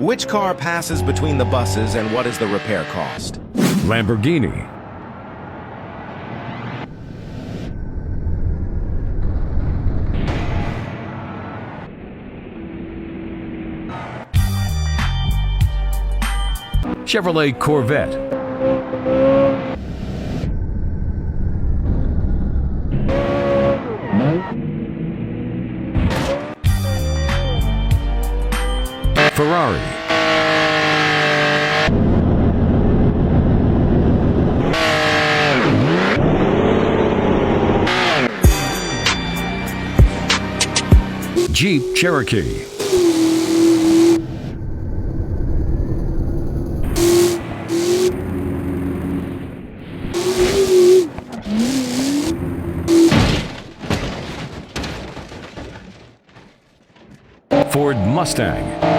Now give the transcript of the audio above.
Which car passes between the buses and what is the repair cost? Lamborghini. Chevrolet Corvette. Ferrari. Jeep Cherokee. Ford Mustang.